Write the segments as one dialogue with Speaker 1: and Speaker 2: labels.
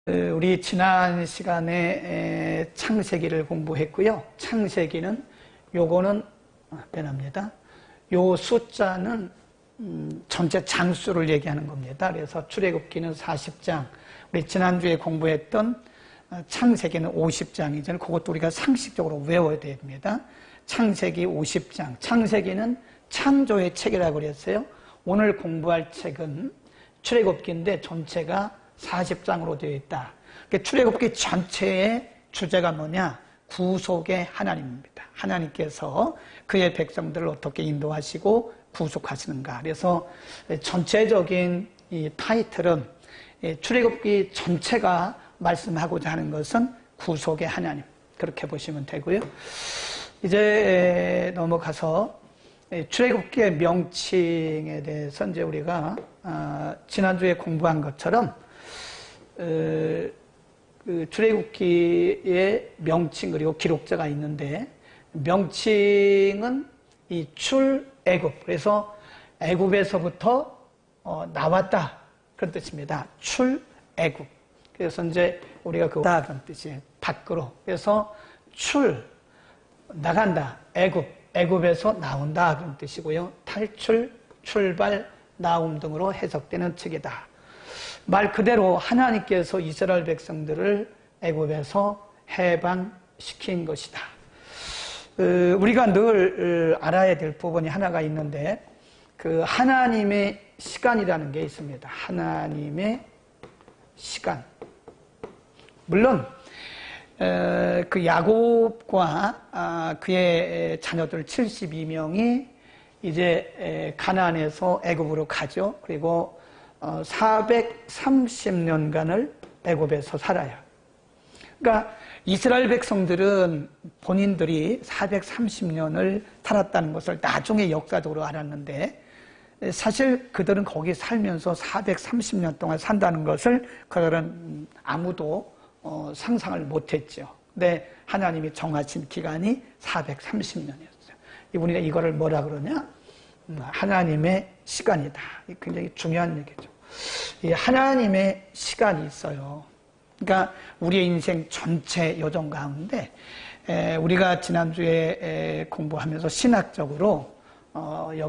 Speaker 1: 우리 지난 시간에 창세기를 공부했고요. 창세기는 요거는 변합니다. 요 숫자는 전체 장수를 얘기하는 겁니다. 그래서 출애굽기는 40장, 우리 지난주에 공부했던 창세기는 50장이잖아요. 그것도 우리가 상식적으로 외워야 됩니다. 창세기 50장. 창세기는 창조의 책이라고 그랬어요. 오늘 공부할 책은 출애굽기인데 전체가 40장으로 되어 있다. 출애굽기 전체의 주제가 뭐냐? 구속의 하나님입니다. 하나님께서 그의 백성들을 어떻게 인도하시고 구속하시는가. 그래서 전체적인 이 타이틀은 출애굽기 전체가 말씀하고자 하는 것은 구속의 하나님. 그렇게 보시면 되고요. 이제 넘어가서 출애굽기의 명칭에 대해서 이제 우리가 지난주에 공부한 것처럼 그 출애굽기의 명칭 그리고 기록자가 있는데, 명칭은 이 출애굽, 그래서 애굽에서부터 나왔다 그런 뜻입니다. 출애굽. 그래서 이제 우리가 그다 그런 뜻이에요. 밖으로. 그래서 나간다. 애굽에서 나온다 그런 뜻이고요. 탈출, 출발, 나옴 등으로 해석되는 책이다. 말 그대로 하나님께서 이스라엘 백성들을 애굽에서 해방시킨 것이다. 우리가 늘 알아야 될 부분이 하나가 있는데, 그 하나님의 시간이라는 게 있습니다. 하나님의 시간. 물론 그 야곱과 그의 자녀들 72명이 이제 가나안에서 애굽으로 가죠. 그리고 430년간을 애굽에서 살아요. 그러니까 이스라엘 백성들은 본인들이 430년을 살았다는 것을 나중에 역사적으로 알았는데, 사실 그들은 거기 살면서 430년 동안 산다는 것을 그들은 아무도 상상을 못했죠. 근데 하나님이 정하신 기간이 430년이었어요. 우리가 이거를 뭐라 그러냐? 하나님의 시간이다. 굉장히 중요한 얘기죠. 이 하나님의 시간이 있어요. 그러니까 우리의 인생 전체 여정 가운데 우리가 지난주에 공부하면서 신학적으로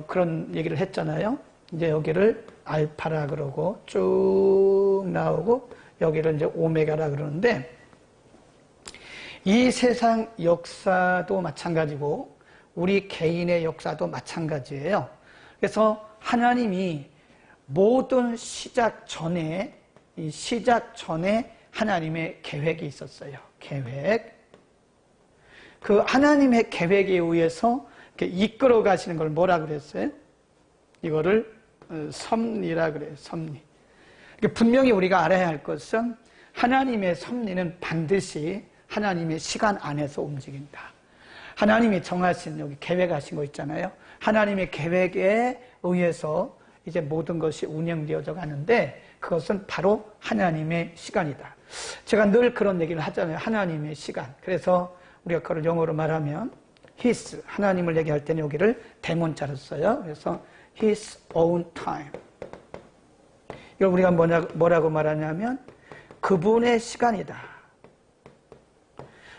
Speaker 1: 그런 얘기를 했잖아요. 이제 여기를 알파라 그러고 쭉 나오고 여기를 이제 오메가라 그러는데, 이 세상 역사도 마찬가지고 우리 개인의 역사도 마찬가지예요. 그래서 하나님이 모든 시작 전에 하나님의 계획이 있었어요. 계획. 그 하나님의 계획에 의해서 이끌어 가시는 걸 뭐라 그랬어요? 이거를 섭리라 그래요. 섭리. 분명히 우리가 알아야 할 것은 하나님의 섭리는 반드시 하나님의 시간 안에서 움직인다. 하나님이 정하신 여기 계획하신 거 있잖아요. 하나님의 계획에 의해서 이제 모든 것이 운영되어져 가는데, 그것은 바로 하나님의 시간이다. 제가 늘 그런 얘기를 하잖아요. 하나님의 시간. 그래서 우리가 그걸 영어로 말하면 His, 하나님을 얘기할 때는 여기를 대문자로 써요. 그래서 His own time. 이걸 우리가 뭐라고 말하냐면 그분의 시간이다.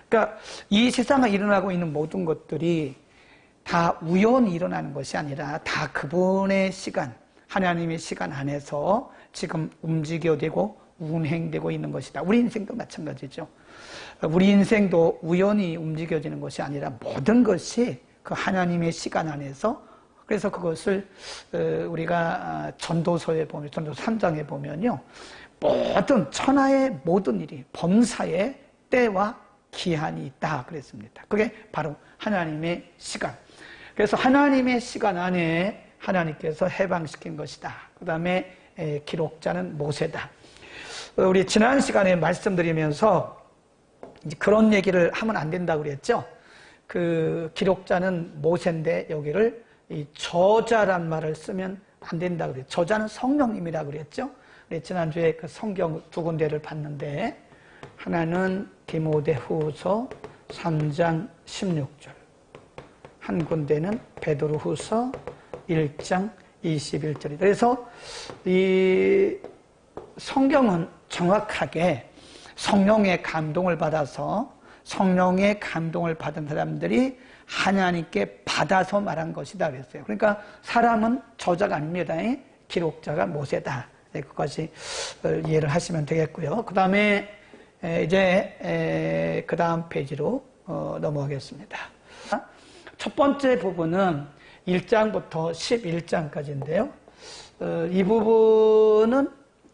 Speaker 1: 그러니까 이 세상에 일어나고 있는 모든 것들이 다 우연히 일어나는 것이 아니라 다 그분의 시간, 하나님의 시간 안에서 지금 움직여되고 운행되고 있는 것이다. 우리 인생도 마찬가지죠. 우리 인생도 우연히 움직여지는 것이 아니라 모든 것이 그 하나님의 시간 안에서, 그래서 그것을 우리가 전도서에 보면, 전도서 3장에 보면요, 모든 천하의 모든 일이 범사에 때와 기한이 있다 그랬습니다. 그게 바로 하나님의 시간. 그래서 하나님의 시간 안에 하나님께서 해방시킨 것이다. 그 다음에 기록자는 모세다. 우리 지난 시간에 말씀드리면서 그런 얘기를 하면 안 된다고 그랬죠. 그 기록자는 모세인데 여기를 이 저자란 말을 쓰면 안 된다고 그랬죠. 저자는 성령님이라고 그랬죠. 우리 지난주에 그 성경 두 군데를 봤는데, 하나는 디모데후서 3장 16절, 한 군데는 베드로후서 1장 21절이다. 그래서 이 성경은 정확하게 성령의 감동을 받아서 성령의 감동을 받은 사람들이 하나님께 받아서 말한 것이다 그랬어요. 그러니까 사람은 저자가 아닙니다. 기록자가 모세다. 그것이 이해를 하시면 되겠고요. 그 다음에 이제 그 다음 페이지로 넘어가겠습니다. 첫 번째 부분은 1장부터 11장까지인데요. 이 부분은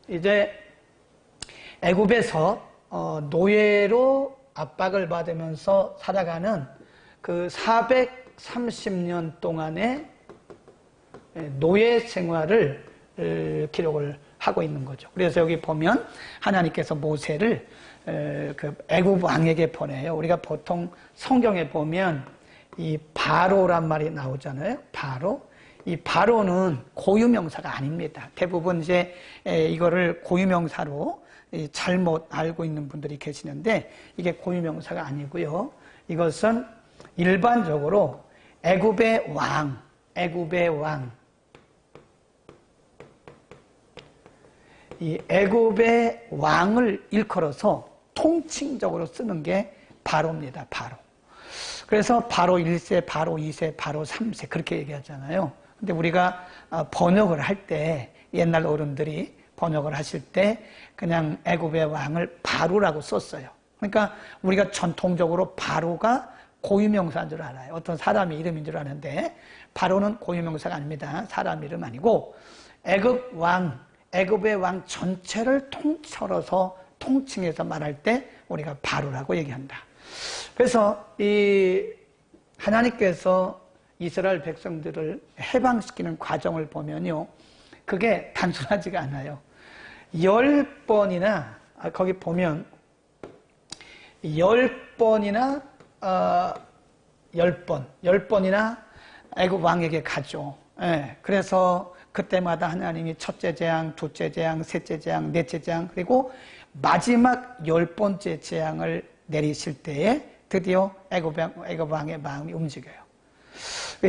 Speaker 1: 이제 애굽에서 노예로 압박을 받으면서 살아가는 그 430년 동안의 노예 생활을 기록을 하고 있는 거죠. 그래서 여기 보면 하나님께서 모세를 그 애굽 왕에게 보내요. 우리가 보통 성경에 보면 이 바로란 말이 나오잖아요. 바로. 이 바로는 고유명사가 아닙니다. 대부분 이제 이거를 고유명사로 잘못 알고 있는 분들이 계시는데 이게 고유명사가 아니고요. 이것은 일반적으로 애굽의 왕, 이 애굽의 왕을 일컬어서 통칭적으로 쓰는 게 바로입니다. 바로. 그래서 바로 1세, 바로 2세, 바로 3세 그렇게 얘기하잖아요. 근데 우리가 번역을 할 때 옛날 어른들이 번역을 하실 때 그냥 애굽의 왕을 바로라고 썼어요. 그러니까 우리가 전통적으로 바로가 고유명사인 줄 알아요. 어떤 사람의 이름인 줄 아는데 바로는 고유명사가 아닙니다. 사람 이름 아니고 애굽의 왕 전체를 통틀어서 통칭해서 말할 때 우리가 바로라고 얘기한다. 그래서 이 하나님께서 이스라엘 백성들을 해방시키는 과정을 보면요. 그게 단순하지가 않아요. 10번이나 거기 보면 10번이나 10번이나 애굽 왕에게 가죠. 예, 그래서 그때마다 하나님이 첫째 재앙, 둘째 재앙, 셋째 재앙, 넷째 재앙 그리고 마지막 10번째 재앙을 내리실 때에 드디어 애굽 왕의 마음이 움직여요.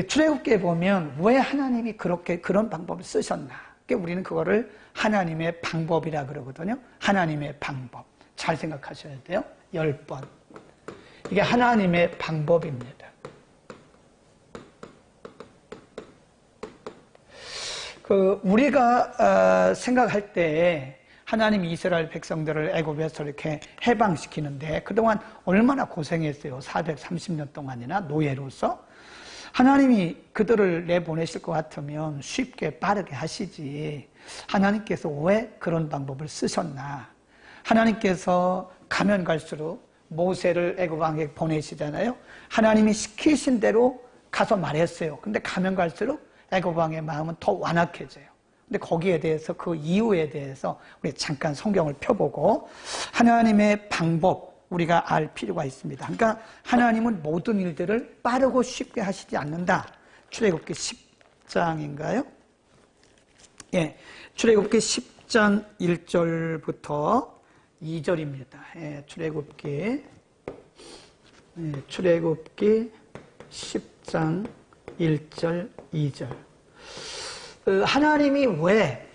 Speaker 1: 출애굽기에 보면 왜 하나님이 그런 방법을 쓰셨나? 우리는 그거를 하나님의 방법이라 그러거든요. 하나님의 방법. 잘 생각하셔야 돼요. 10번. 이게 하나님의 방법입니다. 우리가 생각할 때 하나님이 이스라엘 백성들을 애굽에서 이렇게 해방시키는데 그동안 얼마나 고생했어요. 430년 동안이나 노예로서. 하나님이 그들을 내보내실 것 같으면 쉽게 빠르게 하시지. 하나님께서 왜 그런 방법을 쓰셨나? 하나님께서 가면 갈수록 모세를 애굽 왕에게 보내시잖아요. 하나님이 시키신 대로 가서 말했어요. 근데 가면 갈수록 애굽 왕의 마음은 더 완악해져요. 근데 거기에 대해서 그 이유에 대해서 우리 잠깐 성경을 펴보고 하나님의 방법 우리가 알 필요가 있습니다. 그러니까 하나님은 모든 일들을 빠르고 쉽게 하시지 않는다. 출애굽기 10장인가요? 예, 출애굽기 10장 1절부터 2절입니다. 예, 출애굽기 10장 1절 2절. 하나님이 왜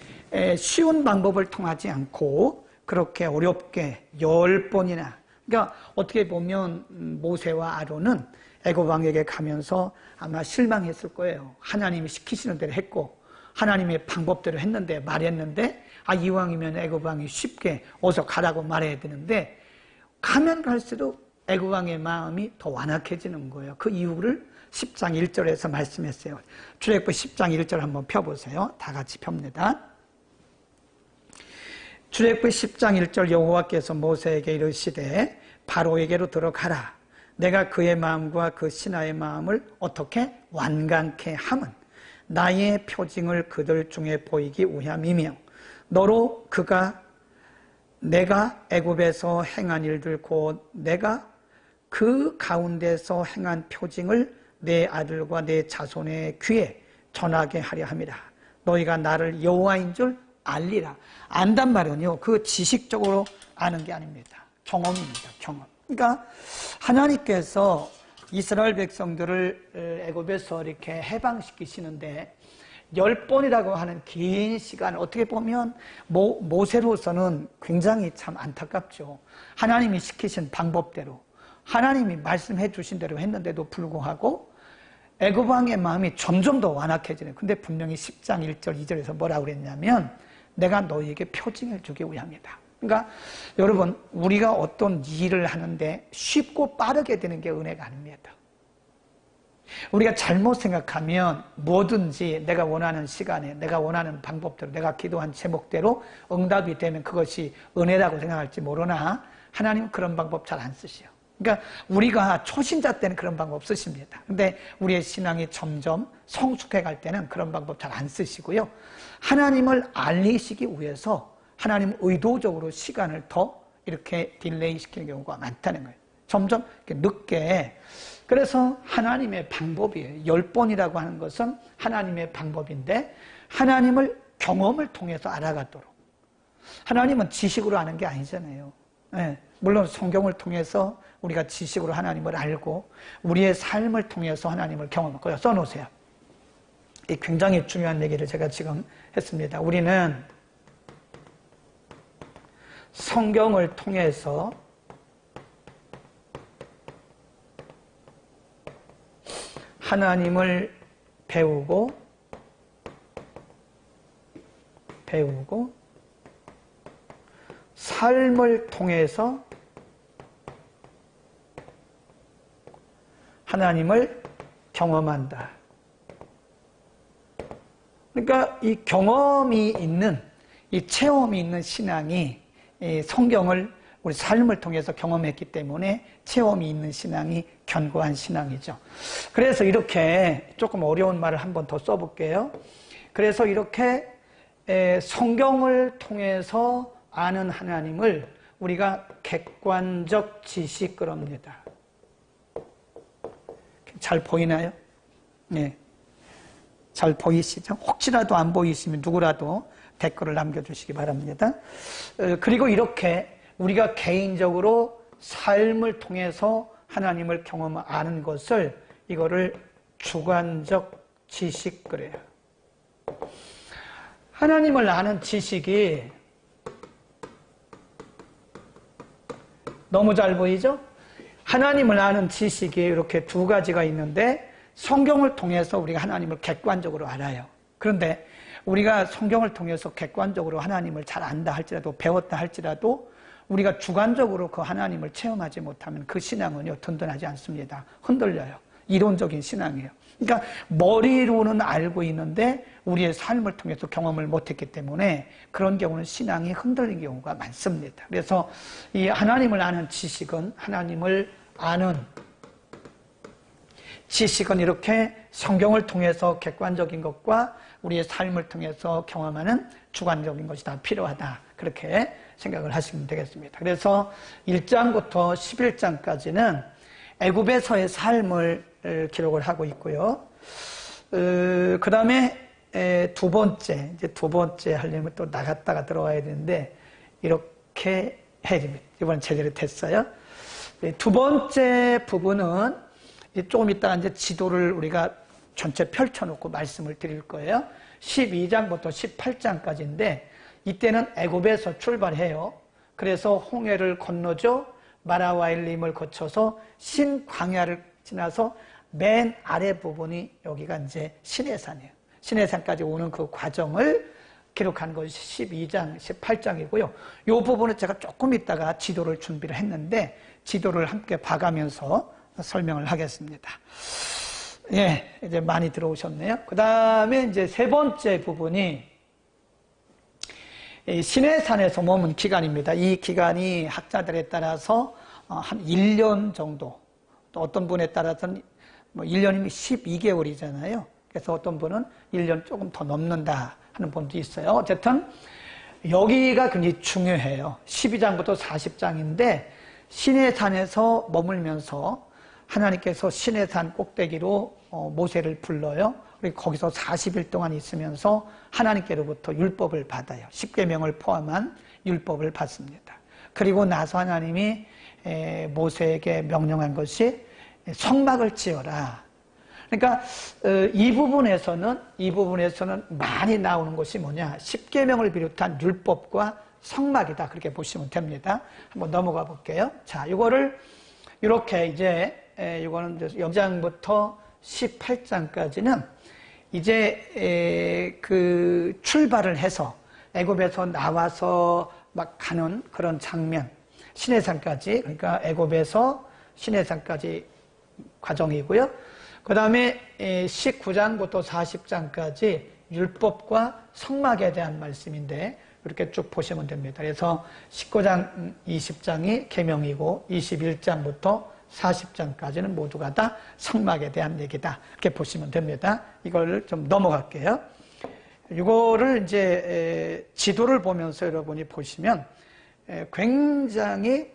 Speaker 1: 쉬운 방법을 통하지 않고 그렇게 어렵게 10번이나 그러니까 어떻게 보면 모세와 아론은 애굽 왕에게 가면서 아마 실망했을 거예요. 하나님이 시키시는 대로 했고 하나님의 방법대로 했는데 말했는데 이왕이면 애굽 왕이 쉽게 어서 가라고 말해야 되는데 가면 갈수록 애굽 왕의 마음이 더 완악해지는 거예요. 그 이유를 10장 1절에서 말씀했어요. 출애굽기 10장 1절 한번 펴보세요. 다 같이 펴니다. 출애굽기 10장 1절 여호와께서 모세에게 이르시되 바로에게로 들어가라. 내가 그의 마음과 그 신하의 마음을 어떻게 완강케 함은 나의 표징을 그들 중에 보이기 위함이며 너로 내가 애굽에서 행한 일들 곧 내가 그 가운데서 행한 표징을 내 아들과 내 자손의 귀에 전하게 하려 함이라. 너희가 나를 여호와인 줄 알리라. 안단 말은요, 그 지식적으로 아는 게 아닙니다. 경험입니다. 경험. 그러니까 하나님께서 이스라엘 백성들을 애굽에서 이렇게 해방시키시는데 10번이라고 하는 긴 시간, 어떻게 보면 모세로서는 굉장히 참 안타깝죠. 하나님이 시키신 방법대로, 하나님이 말씀해 주신 대로 했는데도 불구하고 애굽 왕의 마음이 점점 더 완악해지는. 근데 분명히 10장 1절 2절에서 뭐라고 그랬냐면 내가 너희에게 표징을 주기 위함이다. 그러니까 여러분, 우리가 어떤 일을 하는데 쉽고 빠르게 되는 게 은혜가 아닙니다. 우리가 잘못 생각하면 뭐든지 내가 원하는 시간에, 내가 원하는 방법대로, 내가 기도한 제목대로 응답이 되면 그것이 은혜라고 생각할지 모르나 하나님은 그런 방법 잘 안 쓰시요. 그러니까 우리가 초신자 때는 그런 방법 쓰십니다. 근데 우리의 신앙이 점점 성숙해 갈 때는 그런 방법 잘 안 쓰시고요. 하나님을 알리시기 위해서 하나님 의도적으로 시간을 더 이렇게 딜레이 시키는 경우가 많다는 거예요. 점점 이렇게 늦게. 그래서 하나님의 방법이에요. 10번이라고 하는 것은 하나님의 방법인데 하나님을 경험을 통해서 알아가도록. 하나님은 지식으로 아는 게 아니잖아요. 네. 물론 성경을 통해서 우리가 지식으로 하나님을 알고 우리의 삶을 통해서 하나님을 경험하고 써놓으세요. 이 굉장히 중요한 얘기를 제가 지금 했습니다. 우리는 성경을 통해서 하나님을 배우고 삶을 통해서 하나님을 경험한다. 그러니까 이 경험이 있는, 이 체험이 있는 신앙이 성경을 우리 삶을 통해서 경험했기 때문에 체험이 있는 신앙이 견고한 신앙이죠. 그래서 이렇게 조금 어려운 말을 한 번 더 써볼게요. 그래서 이렇게 성경을 통해서 아는 하나님을 우리가 객관적 지식 그럽니다. 잘 보이나요? 네. 잘 보이시죠? 혹시라도 안 보이시면 누구라도 댓글을 남겨주시기 바랍니다. 그리고 이렇게 우리가 개인적으로 삶을 통해서 하나님을 경험하는 것을 이거를 주관적 지식 그래요. 하나님을 아는 지식이 너무 잘 보이죠? 하나님을 아는 지식이 이렇게 두 가지가 있는데 성경을 통해서 우리가 하나님을 객관적으로 알아요. 그런데 우리가 성경을 통해서 객관적으로 하나님을 잘 안다 할지라도 배웠다 할지라도 우리가 주관적으로 그 하나님을 체험하지 못하면 그 신앙은요 든든하지 않습니다. 흔들려요. 이론적인 신앙이에요. 그러니까 머리로는 알고 있는데 우리의 삶을 통해서 경험을 못했기 때문에 그런 경우는 신앙이 흔들리는 경우가 많습니다. 그래서 이 하나님을 아는 지식은 하나님을 아는 지식은 이렇게 성경을 통해서 객관적인 것과 우리의 삶을 통해서 경험하는 주관적인 것이 다 필요하다. 그렇게 생각을 하시면 되겠습니다. 그래서 1장부터 11장까지는 애굽에서의 삶을 기록을 하고 있고요. 그 다음에 두 번째 하려면 또 나갔다가 들어와야 되는데 이렇게 해야 됩니다. 이번엔 제대로 됐어요. 두 번째 부분은 조금 이따가 이제 지도를 우리가 전체 펼쳐놓고 말씀을 드릴 거예요. 12장부터 18장까지인데 이때는 애굽에서 출발해요. 그래서 홍해를 건너죠. 마라와일림을 거쳐서 신광야를 지나서 맨 아래 부분이 여기가 이제 시내산이에요. 시내산까지 오는 그 과정을 기록한 것이 12장, 18장이고요. 이 부분은 제가 조금 있다가 지도를 준비를 했는데 지도를 함께 봐가면서 설명을 하겠습니다. 예, 이제 많이 들어오셨네요. 그 다음에 이제 세 번째 부분이 시내산에서 머문 기간입니다. 이 기간이 학자들에 따라서 한 1년 정도, 또 어떤 분에 따라서는 뭐 1년이면 12개월이잖아요. 그래서 어떤 분은 1년 조금 더 넘는다 하는 분도 있어요. 어쨌든 여기가 굉장히 중요해요. 12장부터 40장인데 시내산에서 머물면서 하나님께서 시내산 꼭대기로 모세를 불러요. 그리고 거기서 40일 동안 있으면서 하나님께로부터 율법을 받아요. 10계명을 포함한 율법을 받습니다. 그리고 나서 하나님이 모세에게 명령한 것이 성막을 지어라. 그러니까 이 부분에서는 많이 나오는 것이 뭐냐? 십계명을 비롯한 율법과 성막이다. 그렇게 보시면 됩니다. 한번 넘어가 볼게요. 자, 이거를 이렇게 이제 이거는 0장부터 18장까지는 이제 그 출발을 해서 애굽에서 나와서 막 가는 그런 장면, 시내산까지, 그러니까 애굽에서 시내산까지 과정이고요. 그 다음에 19장부터 40장까지 율법과 성막에 대한 말씀인데 이렇게 쭉 보시면 됩니다. 그래서 19장, 20장이 계명이고 21장부터 40장까지는 모두가 다 성막에 대한 얘기다. 이렇게 보시면 됩니다. 이걸 좀 넘어갈게요. 이거를 이제 지도를 보면서 여러분이 보시면 굉장히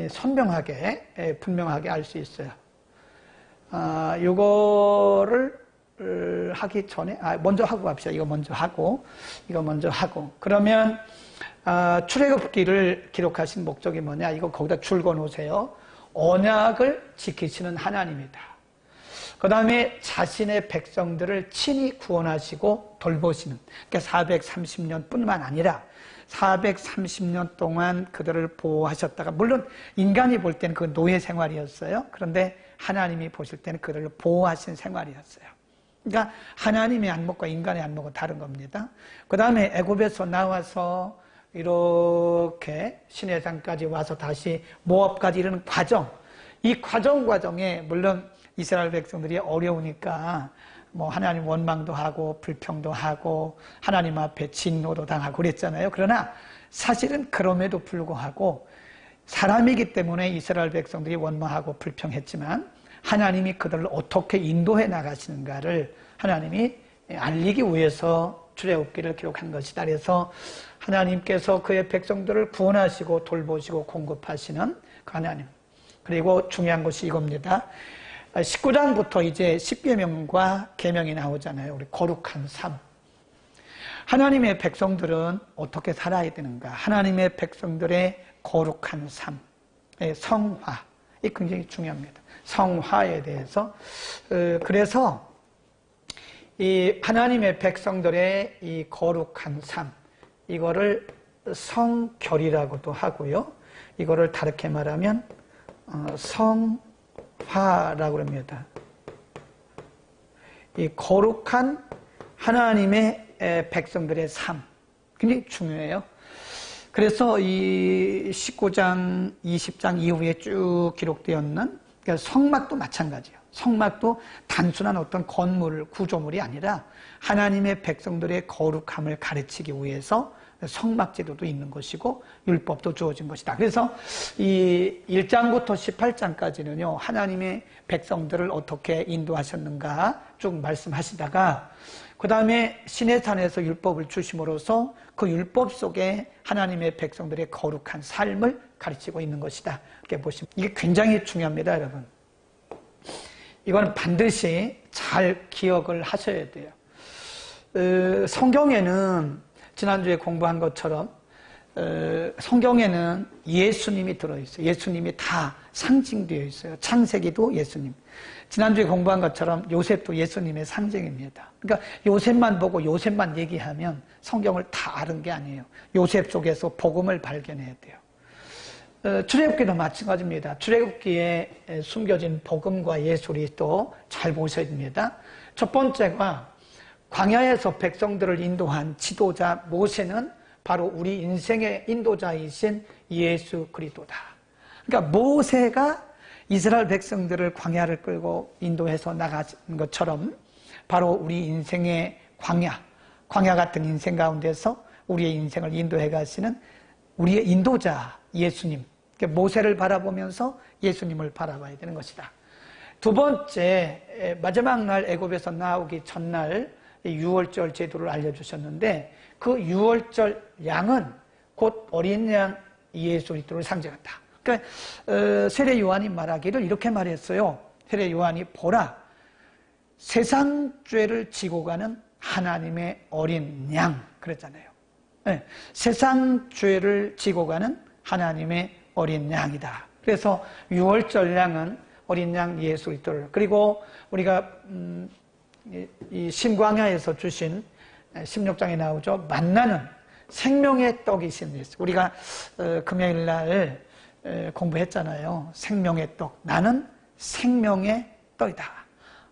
Speaker 1: 선명하게, 분명하게 알 수 있어요. 이거를 하기 전에, 먼저 하고 갑시다. 이거 먼저 하고. 그러면, 출애굽기를 기록하신 목적이 뭐냐? 이거 거기다 줄 그어 놓으세요. 언약을 지키시는 하나님이다. 그 다음에 자신의 백성들을 친히 구원하시고 돌보시는, 그러니까 430년 뿐만 아니라 430년 동안 그들을 보호하셨다가, 물론 인간이 볼 때는 그 노예 생활이었어요. 그런데 하나님이 보실 때는 그들을 보호하신 생활이었어요. 그러니까 하나님의 안목과 인간의 안목은 다른 겁니다. 그 다음에 애굽에서 나와서 이렇게 시내산까지 와서 다시 모압까지 이르는 과정, 이 과정에 물론 이스라엘 백성들이 어려우니까 뭐 하나님 원망도 하고 불평도 하고 하나님 앞에 진노도 당하고 그랬잖아요. 그러나 사실은 그럼에도 불구하고 사람이기 때문에 이스라엘 백성들이 원망하고 불평했지만 하나님이 그들을 어떻게 인도해 나가시는가를 하나님이 알리기 위해서 출애굽기를 기록한 것이다. 그래서 하나님께서 그의 백성들을 구원하시고 돌보시고 공급하시는 그 하나님. 그리고 중요한 것이 이겁니다. 19장부터 이제 십계명과 계명이 나오잖아요. 우리 거룩한 삶. 하나님의 백성들은 어떻게 살아야 되는가? 하나님의 백성들의 거룩한 삶, 성화. 이 굉장히 중요합니다. 성화에 대해서. 그래서 이 하나님의 백성들의 이 거룩한 삶, 이거를 성결이라고도 하고요. 이거를 다르게 말하면 성화라고 합니다. 이 거룩한 하나님의 백성들의 삶, 굉장히 중요해요. 그래서 이 19장, 20장 이후에 쭉 기록되었는, 그러니까 성막도 마찬가지예요. 성막도 단순한 어떤 건물, 구조물이 아니라 하나님의 백성들의 거룩함을 가르치기 위해서 성막 제도도 있는 것이고 율법도 주어진 것이다. 그래서 이 1장부터 18장까지는요, 하나님의 백성들을 어떻게 인도하셨는가 쭉 말씀하시다가 그 다음에 시내산에서 율법을 주심으로써 그 율법 속에 하나님의 백성들의 거룩한 삶을 가르치고 있는 것이다. 이렇게 보시면 이게 굉장히 중요합니다, 여러분. 이건 반드시 잘 기억을 하셔야 돼요. 성경에는 지난주에 공부한 것처럼 성경에는 예수님이 들어있어요. 예수님이 다 상징되어 있어요. 창세기도 예수님. 지난주에 공부한 것처럼 요셉도 예수님의 상징입니다. 그러니까 요셉만 보고 요셉만 얘기하면 성경을 다 아는 게 아니에요. 요셉 속에서 복음을 발견해야 돼요. 출애굽기도 마찬가지입니다. 출애굽기에 숨겨진 복음과 예술이 또 잘 보셔야 됩니다. 첫 번째가 광야에서 백성들을 인도한 지도자 모세는 바로 우리 인생의 인도자이신 예수 그리스도다. 그러니까 모세가 이스라엘 백성들을 광야를 끌고 인도해서 나간 것처럼 바로 우리 인생의 광야 같은 인생 가운데서 우리의 인생을 인도해 가시는 우리의 인도자 예수님. 모세를 바라보면서 예수님을 바라봐야 되는 것이다. 두 번째, 마지막 날 애굽에서 나오기 전날 유월절 제도를 알려주셨는데 그 유월절 양은 곧 어린 양 예수 그리스도를 상징한다. 그러니까 세례 요한이 말하기를 이렇게 말했어요. 세례 요한이 보라, 세상 죄를 지고 가는 하나님의 어린 양 그랬잖아요. 네, 세상 죄를 지고 가는 하나님의 어린 양이다. 그래서 유월절 양은 어린 양 예수 그리스도를, 그리고 우리가 이 신광야에서 주신 16장에 나오죠. 만나는 생명의 떡이신 예수. 우리가 금요일 날 공부했잖아요. 생명의 떡. 나는 생명의 떡이다.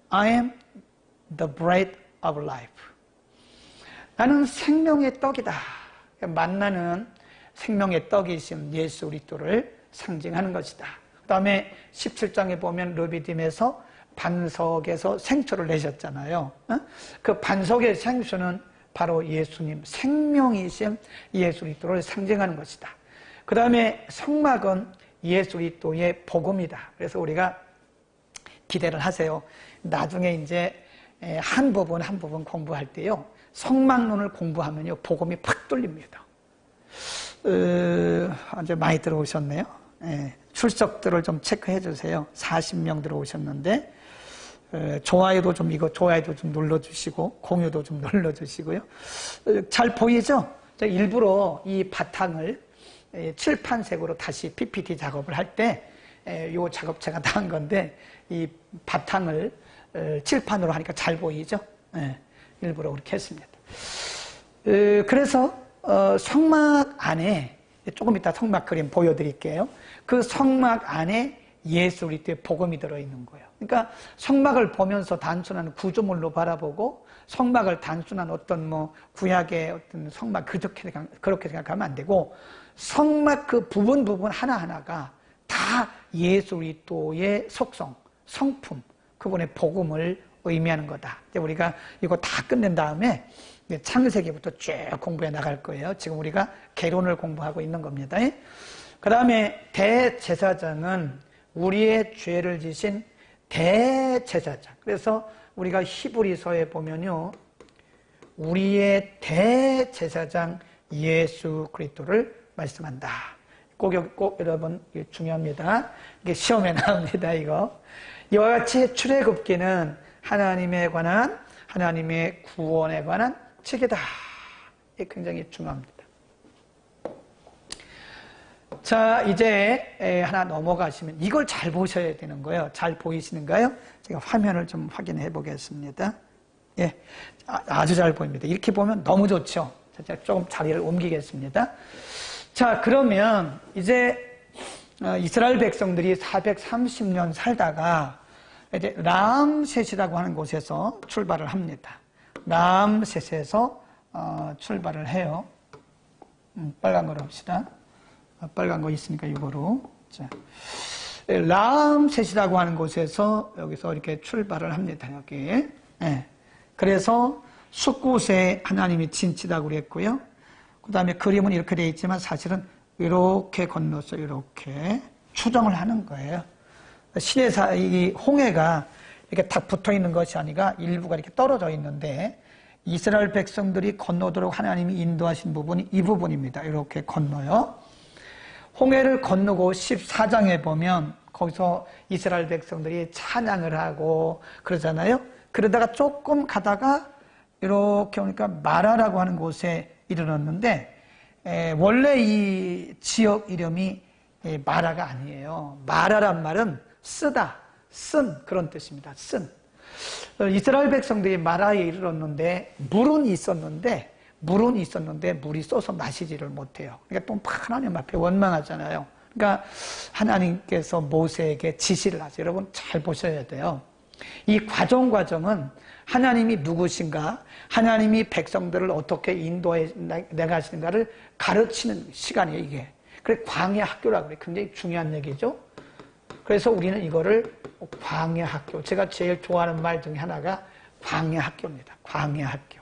Speaker 1: I am the bread of life. 나는 생명의 떡이다. 만나는 생명의 떡이신 예수 그리스도를 상징하는 것이다. 그 다음에 17장에 보면 르비딤에서 반석에서 생초를 내셨잖아요. 그 반석의 생수는 바로 예수님, 생명이신 예수 그리스도를 상징하는 것이다. 그 다음에 성막은 예수 그리스도의 복음이다. 그래서 우리가 기대를 하세요. 나중에 이제 한 부분 공부할 때요, 성막론을 공부하면요, 복음이 팍 뚫립니다. 아주 많이 들어오셨네요. 출석들을 좀 체크해 주세요. 40명 들어오셨는데, 좋아요도 좀 눌러주시고, 공유도 좀 눌러주시고요. 잘 보이죠? 일부러 이 바탕을 칠판색으로 다시 PPT 작업을 할 때, 요 작업 제가 다 한 건데, 이 바탕을 칠판으로 하니까 잘 보이죠? 일부러 그렇게 했습니다. 그래서, 성막 안에, 조금 이따 성막 그림 보여드릴게요. 그 성막 안에 예수 그리스도의 복음이 들어있는 거예요. 그러니까 성막을 보면서 단순한 구조물로 바라보고 성막을 단순한 어떤 구약의 어떤 성막 그렇게 생각하면 안 되고, 성막 그 부분 하나하나가 다 예수 그리스도의 속성, 성품, 그분의 복음을 의미하는 거다. 이제 우리가 이거 다 끝낸 다음에 창세기부터 쭉 공부해 나갈 거예요. 지금 우리가 개론을 공부하고 있는 겁니다. 그 다음에 대제사장은 우리의 죄를 지신 대제사장. 그래서 우리가 히브리서에 보면요, 우리의 대제사장 예수 그리스도를 말씀한다. 꼭 여러분, 이게 중요합니다. 이게 시험에 나옵니다. 이거 이와 같이 출애굽기는 하나님에 관한, 하나님의 구원에 관한 책이다. 이게 굉장히 중요합니다. 자, 이제 하나 넘어가시면 이걸 잘 보셔야 되는 거예요. 잘 보이시는가요? 제가 화면을 좀 확인해 보겠습니다. 예, 아주 잘 보입니다. 이렇게 보면 너무 좋죠. 제가 조금 자리를 옮기겠습니다. 자, 그러면 이제 이스라엘 백성들이 430년 살다가 이제 람셋이라고 하는 곳에서 출발을 합니다. 람셋에서 출발을 해요. 빨간 거로 합시다. 빨간 거 있으니까 이거로. 자, 람셋이라고 하는 곳에서 여기서 이렇게 출발을 합니다. 여기. 네. 그래서 숲곳에 하나님이 진치라고 그랬고요. 그 다음에 그림은 이렇게 되어 있지만 사실은 이렇게 건너서 이렇게 추정을 하는 거예요. 이 홍해가 이렇게 딱 붙어 있는 것이 아니라 일부가 이렇게 떨어져 있는데, 이스라엘 백성들이 건너도록 하나님이 인도하신 부분이 이 부분입니다. 이렇게 건너요. 홍해를 건너고 14장에 보면 거기서 이스라엘 백성들이 찬양을 하고 그러잖아요. 그러다가 조금 가다가 이렇게 오니까 마라라고 하는 곳에 이르렀는데, 원래 이 지역 이름이 마라가 아니에요. 마라란 말은 쓰다, 쓴 그런 뜻입니다. 쓴. 이스라엘 백성들이 마라에 이르렀는데 물은 있었는데 물이 쏘서 마시지를 못해요. 그러니까 또 하나님 앞에 원망하잖아요. 그러니까 하나님께서 모세에게 지시를 하세요. 여러분 잘 보셔야 돼요. 이 과정은 하나님이 누구신가, 하나님이 백성들을 어떻게 인도해 나가시는가를 가르치는 시간이에요, 이게. 그래, 광야 학교라고 그래. 굉장히 중요한 얘기죠. 그래서 우리는 이거를 광야 학교, 제가 제일 좋아하는 말 중에 하나가 광야 학교입니다. 광야 학교.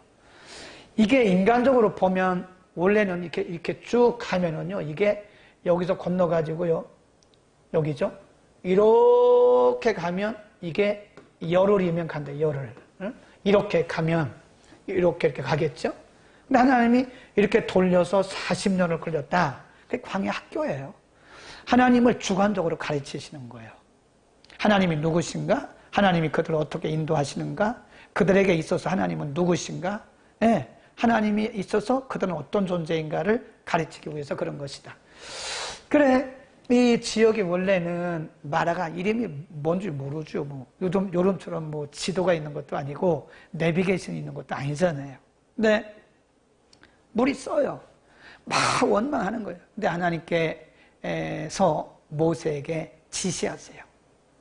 Speaker 1: 이게 인간적으로 보면 원래는 이렇게 쭉 가면은요, 이게 여기서 건너가지고요, 여기죠? 이렇게 가면 이게 열흘이면 간다, 열흘. 응? 이렇게 가면 이렇게 가겠죠? 근데 하나님이 이렇게 돌려서 40년을 걸렸다. 그게 광야 학교예요. 하나님을 주관적으로 가르치시는 거예요. 하나님이 누구신가? 하나님이 그들을 어떻게 인도하시는가? 그들에게 있어서 하나님은 누구신가? 네, 하나님이 있어서 그들은 어떤 존재인가를 가르치기 위해서 그런 것이다. 그래, 이 지역이 원래는 마라가 이름이 뭔지 모르죠. 뭐 요즘처럼 뭐 지도가 있는 것도 아니고 내비게이션이 있는 것도 아니잖아요. 근데 물이 써요. 막 원망하는 거예요. 근데 하나님께서 모세에게 지시하세요.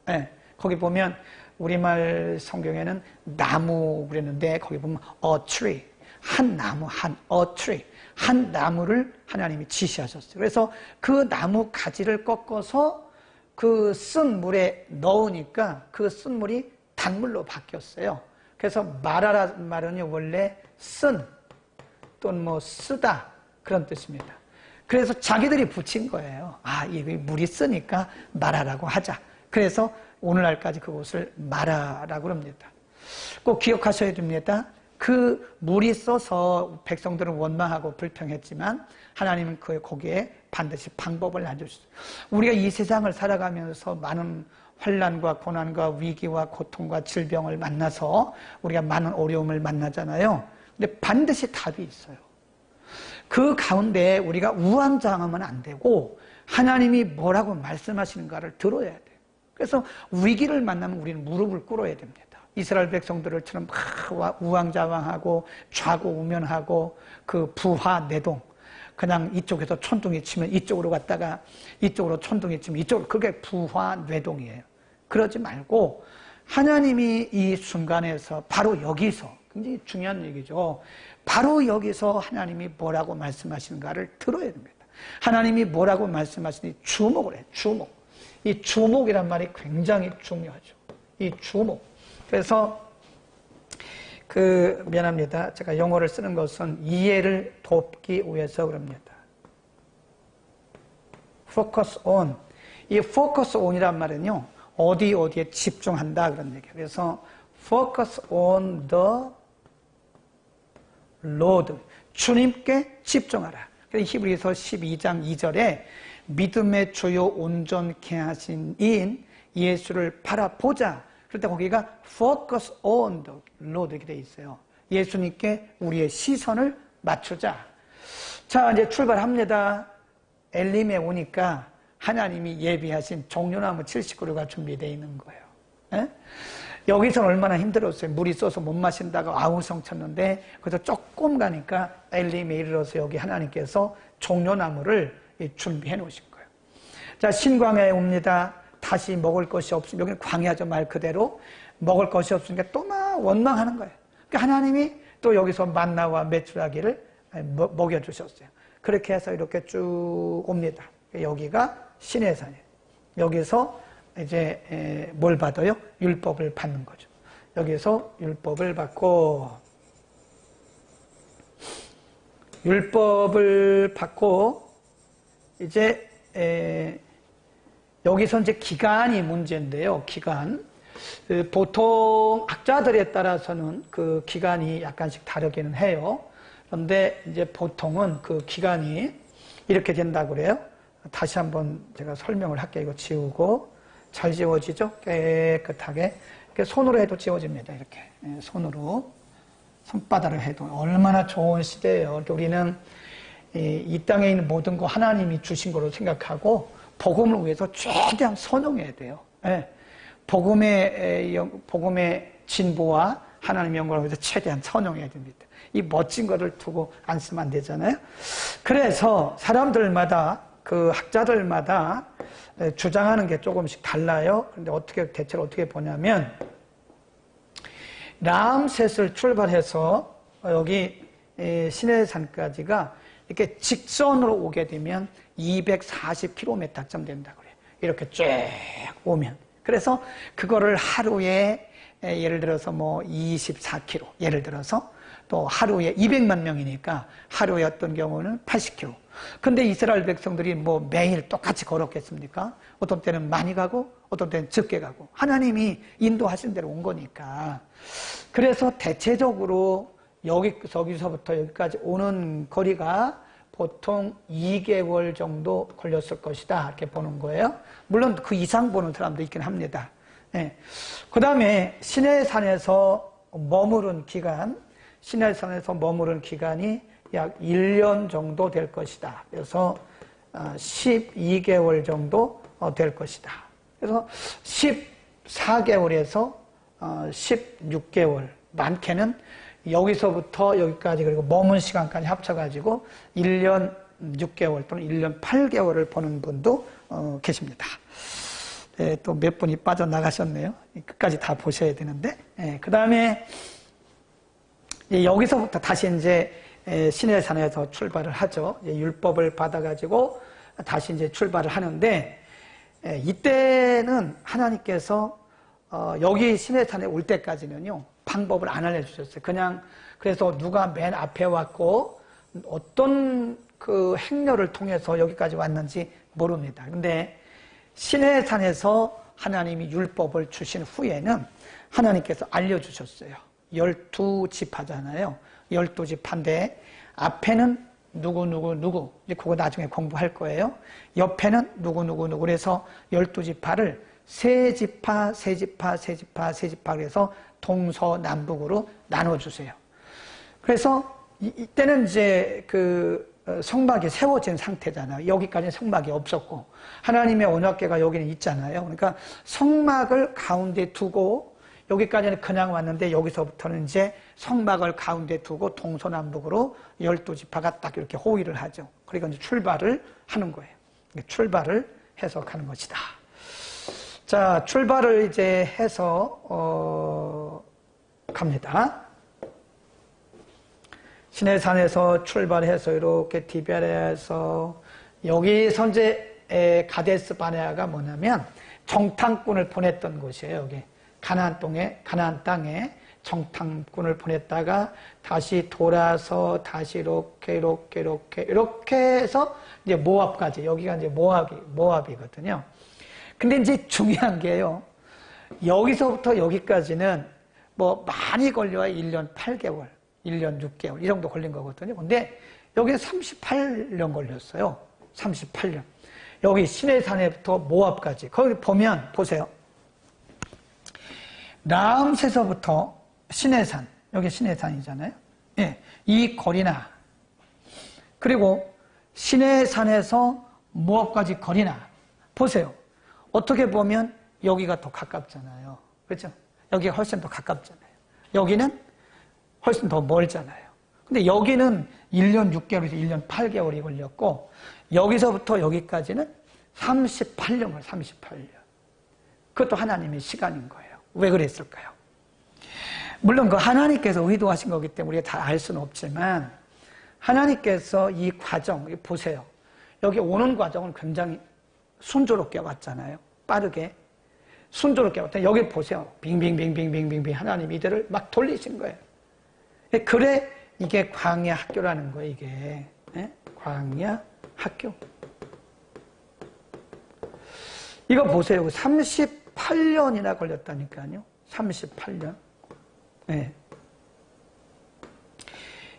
Speaker 1: 네, 거기 보면 우리말 성경에는 나무 그랬는데 거기 보면 a tree, 한 나무, a tree, 한 나무를 하나님이 지시하셨어요. 그래서 그 나무 가지를 꺾어서 그 쓴 물에 넣으니까 그 쓴 물이 단물로 바뀌었어요. 그래서 마라라는 말은 원래 쓴 또는 뭐 쓰다 그런 뜻입니다. 그래서 자기들이 붙인 거예요. 아, 이 물이 쓰니까 마라라고 하자. 그래서 오늘날까지 그곳을 마라라고 합니다. 꼭 기억하셔야 됩니다. 그 물이 써서 백성들은 원망하고 불평했지만 하나님은 거기에 반드시 방법을 놔주셨어요. 우리가 이 세상을 살아가면서 많은 환난과 고난과 위기와 고통과 질병을 만나서 우리가 많은 어려움을 만나잖아요. 근데 반드시 답이 있어요. 그 가운데 우리가 우왕좌왕하면 안 되고 하나님이 뭐라고 말씀하시는가를 들어야 돼요. 그래서 위기를 만나면 우리는 무릎을 꿇어야 됩니다. 이스라엘 백성들처럼 우왕좌왕하고 좌고우면하고 그 부하내동, 그냥 이쪽에서 천둥이 치면 이쪽으로 갔다가 이쪽으로 천둥이 치면 이쪽으로, 그게 부하뇌동이에요. 그러지 말고 하나님이 이 순간에서 바로 여기서, 굉장히 중요한 얘기죠. 바로 여기서 하나님이 뭐라고 말씀하시는가를 들어야 됩니다. 하나님이 뭐라고 말씀하시는지 주목을 해요. 주목. 이 주목이란 말이 굉장히 중요하죠. 이 주목. 그래서 미안합니다. 제가 영어를 쓰는 것은 이해를 돕기 위해서 그럽니다. focus on. 이 focus on이란 말은요, 어디에 집중한다 그런 얘기예요. 그래서 focus on the Lord. 주님께 집중하라. 그래서 히브리서 12장 2절에 믿음의 주요 온전케 하신 이인 예수를 바라보자. 그럴 때 거기가 focus on the Lord 이렇게 돼 있어요. 예수님께 우리의 시선을 맞추자. 자, 이제 출발합니다. 엘림에 오니까 하나님이 예비하신 종려나무 70그루가 준비되어 있는 거예요. 에? 여기서는 얼마나 힘들었어요. 물이 써서 못 마신다가 아우성 쳤는데 그래서 조금 가니까 엘림에 이르러서 여기 하나님께서 종려나무를 준비해 놓으신 거예요. 자, 신광야에 옵니다. 다시 먹을 것이 없으면, 여기는 광야죠, 말 그대로. 먹을 것이 없으니까 또 막 원망하는 거예요. 그러니까 하나님이 또 여기서 만나와 메추라기를 먹여주셨어요. 그렇게 해서 이렇게 쭉 옵니다. 여기가 시내산이에요. 여기서 이제 뭘 받아요? 율법을 받는 거죠. 여기서 율법을 받고 이제 여기서 이제 기간이 문제인데요. 기간. 보통 학자들에 따라서는 그 기간이 약간씩 다르기는 해요. 그런데 이제 보통은 그 기간이 이렇게 된다고 그래요. 다시 한번 제가 설명을 할게요. 이거 지우고. 잘 지워지죠? 깨끗하게. 이렇게 손으로 해도 지워집니다. 이렇게. 손으로. 손바닥으로 해도. 얼마나 좋은 시대예요. 이렇게 우리는 이 땅에 있는 모든 거 하나님이 주신 거로 생각하고 복음을 위해서 최대한 선용해야 돼요. 복음의 진보와 하나님의 영광을 위해서 최대한 선용해야 됩니다. 이 멋진 거를 두고 안 쓰면 안 되잖아요. 그래서 사람들마다, 그 학자들마다 주장하는 게 조금씩 달라요. 그런데 대체로 어떻게 보냐면, 람셋을 출발해서 여기 시내산까지가 이렇게 직선으로 오게 되면 240km쯤 된다고 그래요. 이렇게 쭉 오면. 그래서 그거를 하루에 예를 들어서 뭐 24km, 예를 들어서 또 하루에 200만 명이니까 하루에 어떤 경우는 80km. 근데 이스라엘 백성들이 뭐 매일 똑같이 걸었겠습니까? 어떤 때는 많이 가고 어떤 때는 적게 가고 하나님이 인도하신 대로 온 거니까. 그래서 대체적으로 여기서부터 여기까지 오는 거리가 보통 2개월 정도 걸렸을 것이다 이렇게 보는 거예요. 물론 그 이상 보는 사람도 있긴 합니다. 그 다음에 시내산에서 머무른 기간이 약 1년 정도 될 것이다. 그래서 12개월 정도 될 것이다. 그래서 14개월에서 16개월, 많게는 여기서부터 여기까지 그리고 머문 시간까지 합쳐가지고 1년 6개월 또는 1년 8개월을 보는 분도 계십니다. 네, 또 몇 분이 빠져나가셨네요. 끝까지 다 보셔야 되는데. 그 다음에 여기서부터 다시 이제 시내산에서 출발을 하죠. 율법을 받아가지고 다시 이제 출발을 하는데, 이때는 하나님께서 여기 시내산에 올 때까지는요, 방법을 안 알려주셨어요. 그냥, 그래서 누가 맨 앞에 왔고, 어떤 그 행렬을 통해서 여기까지 왔는지 모릅니다. 근데 시내산에서 하나님이 율법을 주신 후에는 하나님께서 알려주셨어요. 12지파잖아요. 12지파인데 앞에는 누구 이제 그거 나중에 공부할 거예요. 옆에는 누구 그래서 12지파를 세 지파 그래서 동서남북으로 나눠주세요. 그래서 이때는 이제 그 성막이 세워진 상태잖아요. 여기까지는 성막이 없었고 하나님의 언약궤가 여기는 있잖아요. 그러니까 성막을 가운데 두고 여기까지는 그냥 왔는데 여기서부터는 이제 성막을 가운데 두고 동서남북으로 12지파가 딱 이렇게 호위를 하죠. 그러니까 이제 출발을 하는 거예요. 출발을 해서 가는 것이다. 자, 출발을 이제 해서 갑니다. 시내산에서 출발해서 이렇게 디베레에서 여기서 이제 가데스 바네아가 뭐냐면 정탐꾼을 보냈던 곳이에요. 여기 가나안 땅에 정탐꾼을 보냈다가 다시 돌아서 다시 이렇게 해서 이제 모압까지, 여기가 이제 모압이거든요. 근데 이제 중요한 게요, 여기서부터 여기까지는 뭐 많이 걸려야 1년 8개월, 1년 6개월 이 정도 걸린 거거든요. 근데 여기는 38년 걸렸어요. 38년. 여기 시내산에부터 모압까지. 거기 보면 보세요. 라암세서부터 시내산, 여기 시내산이잖아요. 예, 이 거리나, 그리고 시내산에서 모압까지 거리나 보세요. 어떻게 보면 여기가 더 가깝잖아요. 그렇죠? 여기가 훨씬 더 가깝잖아요. 여기는 훨씬 더 멀잖아요. 근데 여기는 1년 6개월에서 1년 8개월이 걸렸고 여기서부터 여기까지는 38년, 38년. 그것도 하나님의 시간인 거예요. 왜 그랬을까요? 물론 그 하나님께서 의도하신 거기 때문에 우리가 다 알 수는 없지만 하나님께서 이 과정, 보세요. 여기 오는 과정은 굉장히 순조롭게 왔잖아요. 빠르게. 순조롭게 왔다. 여기 보세요. 빙빙빙빙빙빙빙 하나님 이들을 막 돌리신 거예요. 그래, 이게 광야 학교라는 거예요, 이게. 네? 광야 학교. 이거 보세요. 38년이나 걸렸다니까요. 38년. 네.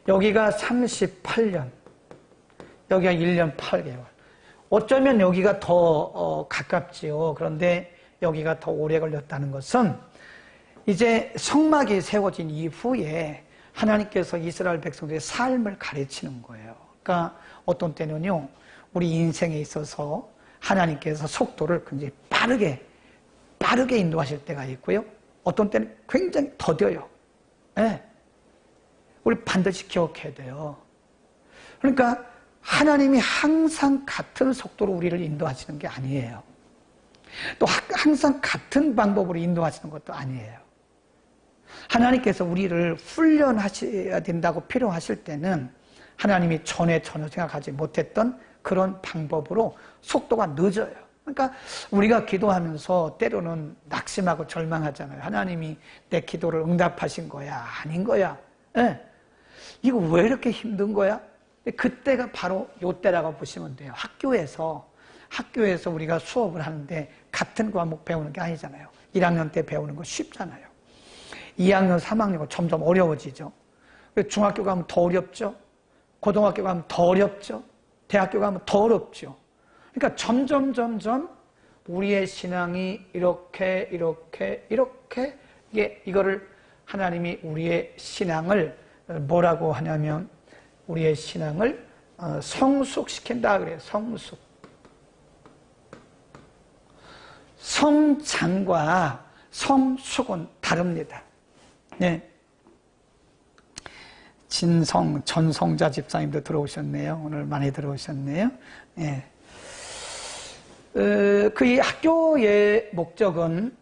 Speaker 1: 여기가 38년. 여기가 1년 8개월. 어쩌면 여기가 더 가깝지요. 그런데 여기가 더 오래 걸렸다는 것은 이제 성막이 세워진 이후에 하나님께서 이스라엘 백성들의 삶을 가르치는 거예요. 그러니까 어떤 때는요, 우리 인생에 있어서 하나님께서 속도를 굉장히 빠르게 인도하실 때가 있고요. 어떤 때는 굉장히 더뎌요. 네. 우리 반드시 기억해야 돼요. 그러니까 하나님이 항상 같은 속도로 우리를 인도하시는 게 아니에요. 또 항상 같은 방법으로 인도하시는 것도 아니에요. 하나님께서 우리를 훈련하셔야 된다고 필요하실 때는 하나님이 전혀 생각하지 못했던 그런 방법으로 속도가 늦어요. 그러니까 우리가 기도하면서 때로는 낙심하고 절망하잖아요. 하나님이 내 기도를 응답하신 거야? 아닌 거야? 네. 이거 왜 이렇게 힘든 거야? 그때가 바로 요때라고 보시면 돼요. 학교에서 우리가 수업을 하는데 같은 과목 배우는 게 아니잖아요. 1학년 때 배우는 거 쉽잖아요. 2학년, 3학년 점점 어려워지죠. 중학교 가면 더 어렵죠. 고등학교 가면 더 어렵죠. 대학교 가면 더 어렵죠. 그러니까 점점 우리의 신앙이 이렇게 이거를 하나님이 우리의 신앙을 뭐라고 하냐면 우리의 신앙을 성숙시킨다 그래요. 성숙. 성장과 성숙은 다릅니다. 네. 진성, 전성자 집사님도 들어오셨네요. 오늘 많이 들어오셨네요. 네. 그 학교의 목적은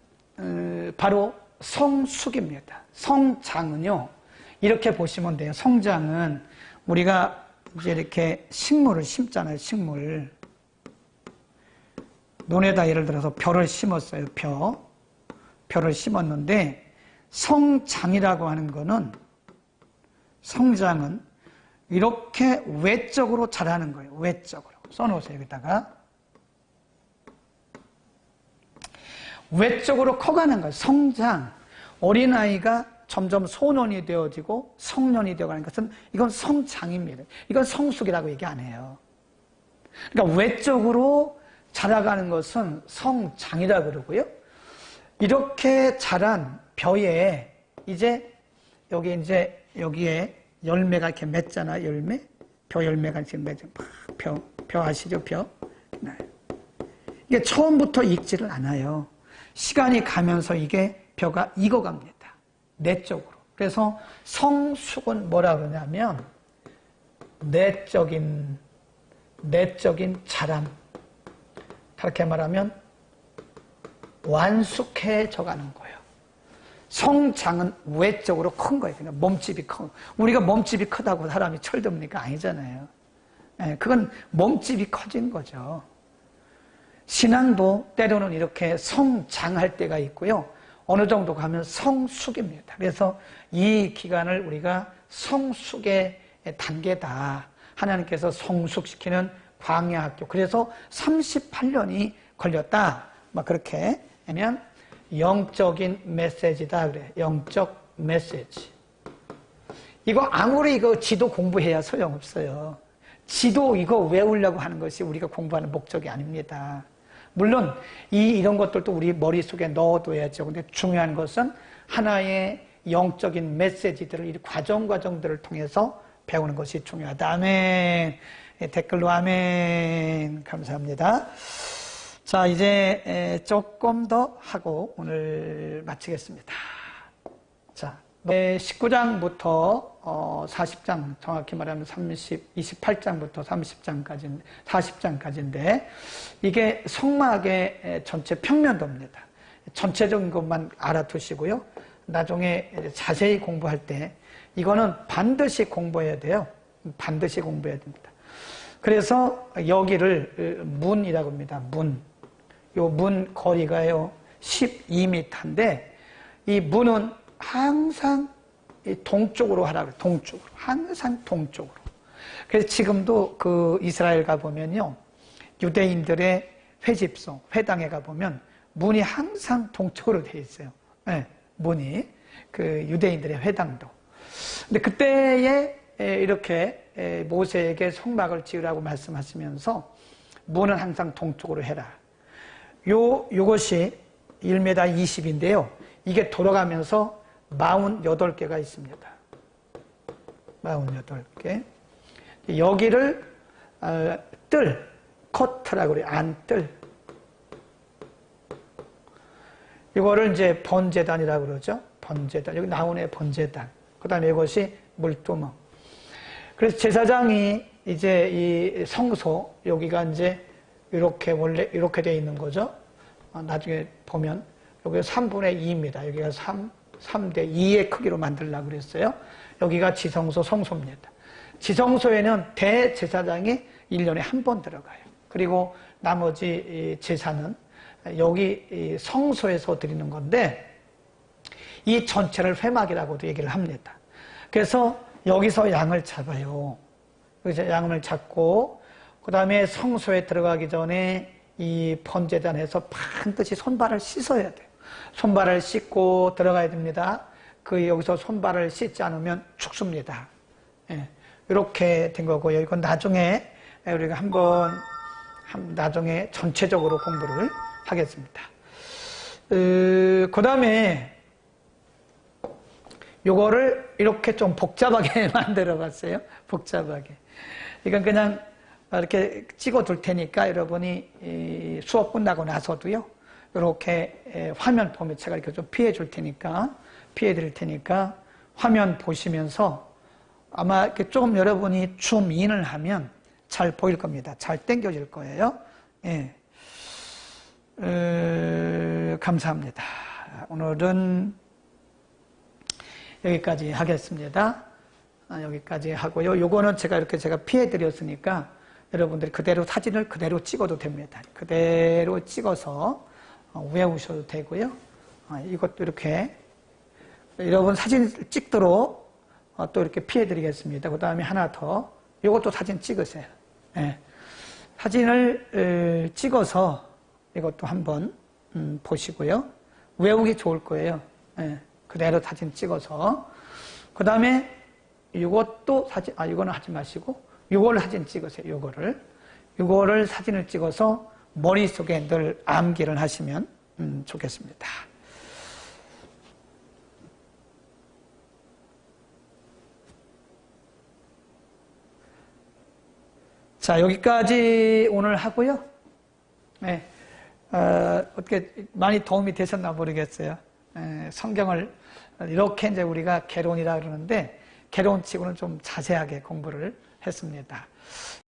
Speaker 1: 바로 성숙입니다. 성장은요, 이렇게 보시면 돼요. 성장은 우리가 이제 이렇게 식물을 심잖아요. 식물. 논에다 예를 들어서 벼를 심었어요. 벼를 심었는데 성장이라고 하는 거는, 성장은 이렇게 외적으로 자라는 거예요. 외적으로. 써놓으세요. 여기다가. 외적으로 커가는 거예요. 성장. 어린아이가 점점 소년이 되어지고 성년이 되어가는 것은 이건 성장입니다. 이건 성숙이라고 얘기 안 해요. 그러니까 외적으로 자라가는 것은 성장이라고 그러고요. 이렇게 자란 벼에 이제 여기에 열매가 이렇게 맺잖아. 열매. 벼 열매가 지금 맺어. 벼 아시죠? 벼. 이게 처음부터 익지를 않아요. 시간이 가면서 이게 벼가 익어갑니다. 내적으로. 그래서 성숙은 뭐라 그러냐면 내적인 자람. 그렇게 말하면 완숙해져 가는 거예요. 성장은 외적으로 큰 거예요. 그냥 몸집이 커. 우리가 몸집이 크다고 사람이 철듭니까? 아니잖아요. 그건 몸집이 커진 거죠. 신앙도 때로는 이렇게 성장할 때가 있고요. 어느 정도 가면 성숙입니다. 그래서 이 기간을 우리가 성숙의 단계다. 하나님께서 성숙시키는 광야학교. 그래서 38년이 걸렸다. 막 그렇게 하면 영적인 메시지다 그래. 영적 메시지. 이거 아무리 이거 지도 공부해야 소용없어요. 지도 이거 외우려고 하는 것이 우리가 공부하는 목적이 아닙니다. 물론 이런 것들도 우리 머릿속에 넣어둬야죠. 근데 중요한 것은 하나의 영적인 메시지들을 이 과정들을 통해서 배우는 것이 중요하다. 아멘. 댓글로 아멘. 감사합니다. 자, 이제 조금 더 하고 오늘 마치겠습니다. 자, 19장부터 40장, 정확히 말하면 28장부터 40장까지인데 이게 성막의 전체 평면도입니다. 전체적인 것만 알아두시고요. 나중에 자세히 공부할 때 이거는 반드시 공부해야 돼요. 반드시 공부해야 됩니다. 그래서 여기를 문이라고 합니다. 요 문 거리가요 12m인데 이 문은 항상 동쪽으로 하라고. 동쪽으로. 항상 동쪽으로. 그래서 지금도 그 이스라엘 가보면요. 유대인들의 회집소, 회당에 가보면 문이 항상 동쪽으로 되어 있어요. 네, 문이. 그 유대인들의 회당도. 근데 그때에 이렇게 모세에게 성막을 지으라고 말씀하시면서 문은 항상 동쪽으로 해라. 요것이 1m 20인데요. 이게 돌아가면서 48개가 있습니다. 48개. 여기를 커트라고 그래요. 안뜰. 이거를 이제 번제단이라고 그러죠. 번제단. 여기 나오네, 번제단. 그 다음에 이것이 물두멍. 그래서 제사장이 이제 이 성소, 여기가 이제 이렇게 원래 이렇게 되어 있는 거죠. 나중에 보면 여기가 3분의 2입니다. 여기가 3대 2의 크기로 만들려고 그랬어요. 여기가 지성소 성소입니다. 지성소에는 대제사장이 1년에 한 번 들어가요. 그리고 나머지 제사는 여기 성소에서 드리는 건데 이 전체를 회막이라고도 얘기를 합니다. 그래서 여기서 양을 잡아요. 여기서 양을 잡고 그 다음에 성소에 들어가기 전에 이 번제단에서 반드시 손발을 씻어야 돼요. 손발을 씻고 들어가야 됩니다. 여기서 손발을 씻지 않으면 죽습니다. 예, 이렇게 된 거고요. 이건 나중에 우리가 나중에 전체적으로 공부를 하겠습니다. 그 다음에 요거를 이렇게 좀 복잡하게 만들어 봤어요. 복잡하게. 이건 그냥 이렇게 찍어 둘 테니까 여러분이 수업 끝나고 나서도요, 이렇게 화면 보면 제가 이렇게 좀 피해 줄 테니까, 피해 드릴 테니까 화면 보시면서 아마 이렇게 조금 여러분이 줌인을 하면 잘 보일 겁니다. 잘 당겨질 거예요. 예. 감사합니다. 오늘은 여기까지 하겠습니다. 여기까지 하고요. 요거는 제가 피해 드렸으니까 여러분들이 그대로 사진을 그대로 찍어도 됩니다. 그대로 찍어서 외우셔도 되고요. 이것도 이렇게 여러분 사진 찍도록 또 이렇게 피해 드리겠습니다. 그 다음에 하나 더, 이것도 사진 찍으세요. 예. 사진을 찍어서 이것도 한번 보시고요. 외우기 좋을 거예요. 예. 그대로 사진 찍어서. 그 다음에 이것도 사진, 이거는 하지 마시고 이걸 사진 찍으세요. 이거를 사진을 찍어서 머릿속에 늘 암기를 하시면 좋겠습니다. 자, 여기까지 오늘 하고요. 네. 어떻게 많이 도움이 되셨나 모르겠어요. 성경을 이렇게 이제 우리가 개론이라 그러는데, 개론치고는 좀 자세하게 공부를 했습니다.